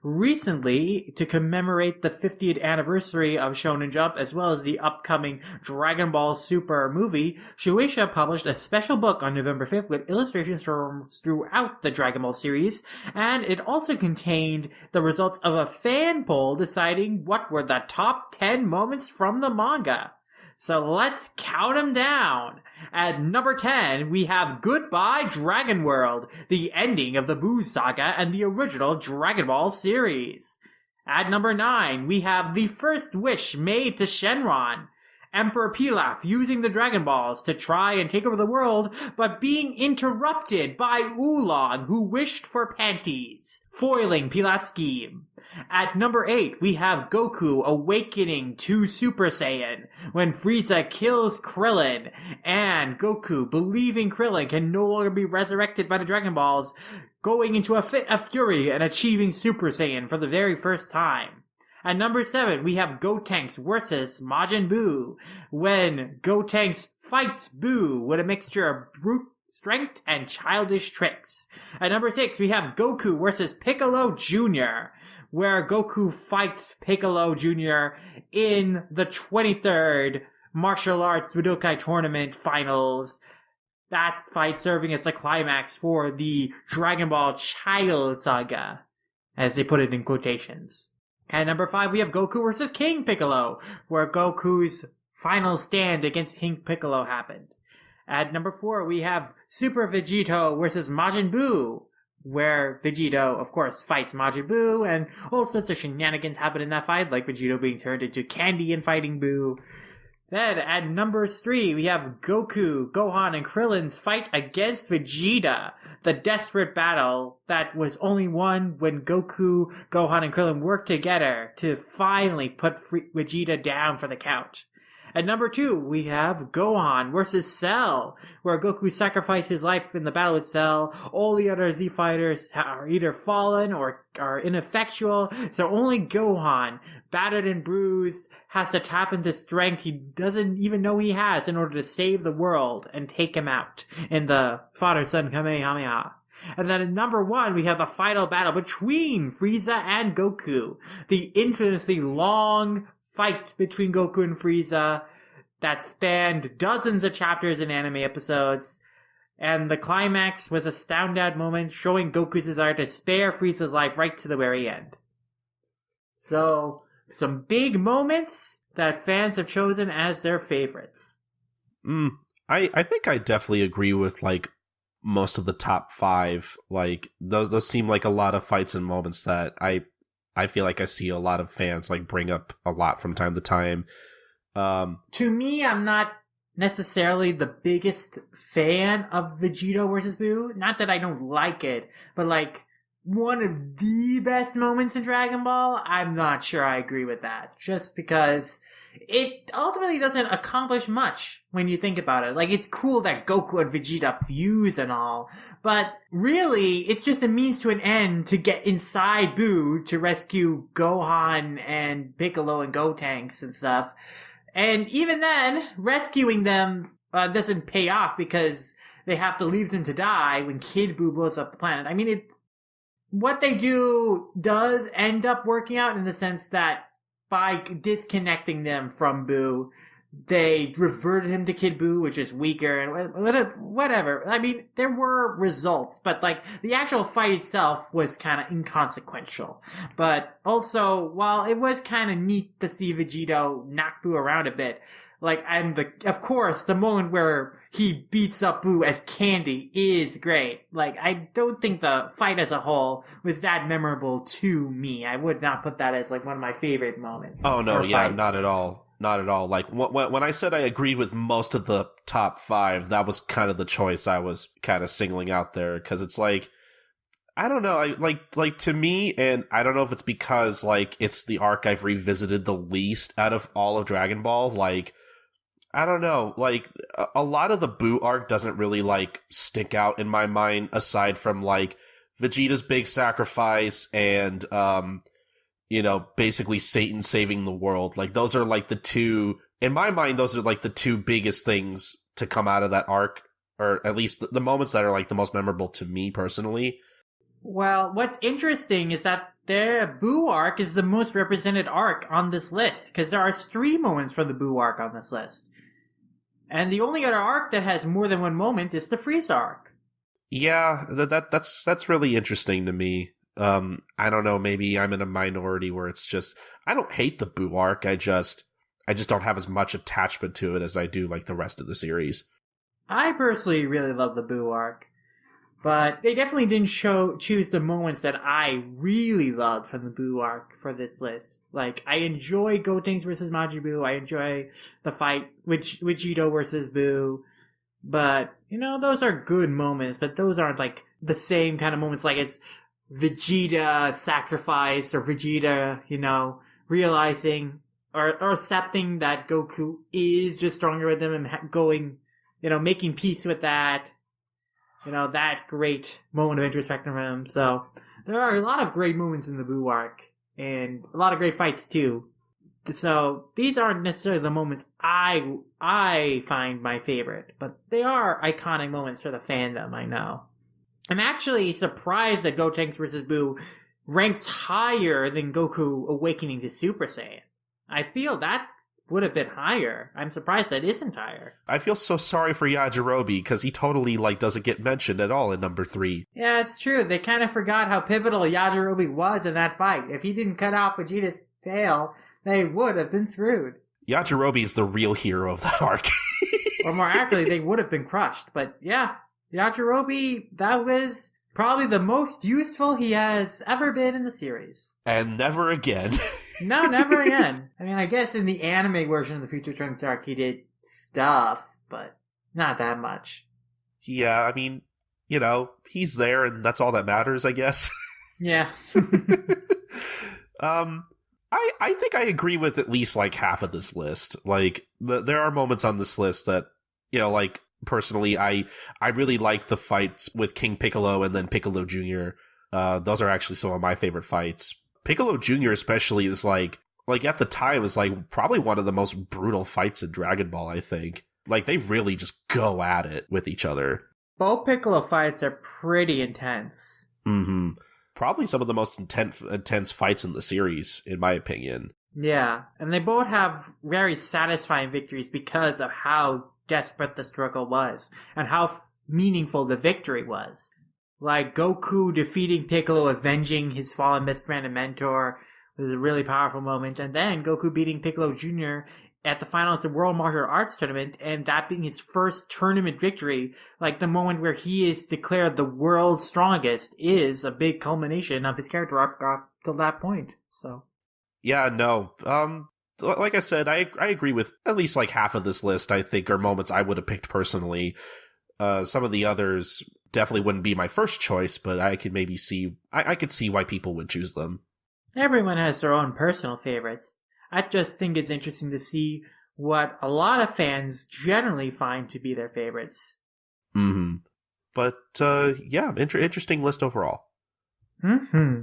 recently, to commemorate the 50th anniversary of Shonen Jump, as well as the upcoming Dragon Ball Super movie, Shueisha published a special book on November 5th with illustrations from throughout the Dragon Ball series, and it also contained the results of a fan poll deciding what were the top 10 moments from the manga. So let's count them down. At number 10, we have Goodbye Dragon World, the ending of the Buu saga and the original Dragon Ball series. At number 9, we have The First Wish Made to Shenron, Emperor Pilaf using the Dragon Balls to try and take over the world, but being interrupted by Oolong, who wished for panties, foiling Pilaf's scheme. At number 8, we have Goku awakening to Super Saiyan when Frieza kills Krillin, and Goku, believing Krillin can no longer be resurrected by the Dragon Balls, going into a fit of fury and achieving Super Saiyan for the very first time. At number 7, we have Gotenks versus Majin Buu, when Gotenks fights Buu with a mixture of brute strength and childish tricks. At number 6, we have Goku versus Piccolo Jr., where Goku fights Piccolo Jr. in the 23rd Martial Arts Budokai Tournament Finals. That fight serving as the climax for the Dragon Ball Child Saga, as they put it in quotations. At number 5, we have Goku versus King Piccolo, where Goku's final stand against King Piccolo happened. At number 4, we have Super Vegito versus Majin Buu, where Vegito, of course, fights Majin Buu, and all sorts of shenanigans happen in that fight, like Vegito being turned into candy and fighting Buu. Then, at number 3, we have Goku, Gohan, and Krillin's fight against Vegeta, the desperate battle that was only won when Goku, Gohan, and Krillin worked together to finally put Vegeta down for the count. At number 2, we have Gohan versus Cell, where Goku sacrificed his life in the battle with Cell. All the other Z fighters are either fallen or are ineffectual, so only Gohan, battered and bruised, has to tap into strength he doesn't even know he has in order to save the world and take him out in the father-son Kamehameha. And then at number 1, we have the final battle between Frieza and Goku, the infamously long fight between Goku and Frieza that spanned dozens of chapters in anime episodes, and the climax was a standout moment showing Goku's desire to spare Frieza's life right to the very end. So, some big moments that fans have chosen as their favorites. I think I definitely agree with, like, most of the top 5. Like, those seem like a lot of fights and moments that I feel like I see a lot of fans like bring up a lot from time to time. To me, I'm not necessarily the biggest fan of Vegito versus Buu. Not that I don't like it, but like one of the best moments in Dragon Ball, I'm not sure I agree with that. Just because it ultimately doesn't accomplish much when you think about it. Like, it's cool that Goku and Vegeta fuse and all, but really, it's just a means to an end to get inside Buu to rescue Gohan and Piccolo and Gotenks and stuff. And even then, rescuing them doesn't pay off because they have to leave them to die when Kid Buu blows up the planet. I mean, what they do does end up working out in the sense that by disconnecting them from Buu, they reverted him to Kid Buu, which is weaker and whatever. I mean, there were results, but like the actual fight itself was kind of inconsequential. But also, while it was kind of neat to see Vegito knock Buu around a bit, like, and of course, the moment where he beats up Buu as candy is great. Like, I don't think the fight as a whole was that memorable to me. I would not put that as like one of my favorite moments. Oh no, yeah, fights. not at all. Not at all. Like, when I said I agreed with most of the top 5, that was kind of the choice I was kind of singling out there, because it's like, I don't know, like to me, and I don't know if it's because like it's the arc I've revisited the least out of all of Dragon Ball. Like, I don't know, like a lot of the Buu arc doesn't really like stick out in my mind, aside from like Vegeta's big sacrifice and you know, basically Satan saving the world. Like, those are like the two, in my mind, those are like the two biggest things to come out of that arc, or at least the moments that are like the most memorable to me personally. Well, what's interesting is that the Boo arc is the most represented arc on this list, because there are 3 moments from the Boo arc on this list. And the only other arc that has more than one moment is the Freeze arc. Yeah, that's really interesting to me. I don't know, maybe I'm in a minority where it's just, I don't hate the Boo arc, I just don't have as much attachment to it as I do like the rest of the series. I personally really love the Boo arc, but they definitely didn't choose the moments that I really loved from the Boo arc for this list. Like, I enjoy Gotenks versus Majin I enjoy the fight with Vegito versus Boo, but, those are good moments, but those aren't, like, the same kind of moments, like it's Vegeta sacrifice or Vegeta, realizing or accepting that Goku is just stronger with him and going, making peace with that, that great moment of introspection from him. So there are a lot of great moments in the Boo arc and a lot of great fights too. So these aren't necessarily the moments I find my favorite, but they are iconic moments for the fandom, I know. I'm actually surprised that Gotenks vs. Boo ranks higher than Goku awakening to Super Saiyan. I feel that would have been higher. I'm surprised that isn't higher. I feel so sorry for Yajirobe because he totally doesn't get mentioned at all in number 3. Yeah, it's true. They kind of forgot how pivotal Yajirobe was in that fight. If he didn't cut off Vegeta's tail, they would have been screwed. Yajirobe is the real hero of that arc. Or more accurately, they would have been crushed. But yeah, Yajirobe, that was probably the most useful he has ever been in the series. And never again. No, never again. I mean, I guess in the anime version of the Future Trunks arc, he did stuff, but not that much. Yeah, I mean, he's there and that's all that matters, I guess. Yeah. I think I agree with at least half of this list. There are moments on this list that, personally, I really like the fights with King Piccolo and then Piccolo Jr. Those are actually some of my favorite fights. Piccolo Jr. especially is at the time is probably one of the most brutal fights in Dragon Ball, I think. They really just go at it with each other. Both Piccolo fights are pretty intense. Mm-hmm. Probably some of the most intense fights in the series, in my opinion. Yeah, and they both have very satisfying victories because of how desperate the struggle was and how meaningful the victory was. Like Goku defeating Piccolo, avenging his fallen best friend and mentor was a really powerful moment. And then Goku beating Piccolo Jr. at the finals of the World Martial Arts Tournament, and that being his first tournament victory, the moment where he is declared the world's strongest, is a big culmination of his character arc up to that point. So, yeah, no. Like I said, I agree with at least half of this list. I think are moments I would have picked personally. Some of the others definitely wouldn't be my first choice, but I could maybe see I could see why people would choose them. Everyone has their own personal favorites. I just think it's interesting to see what a lot of fans generally find to be their favorites. Mm-hmm. But, yeah, interesting list overall. Mm-hmm.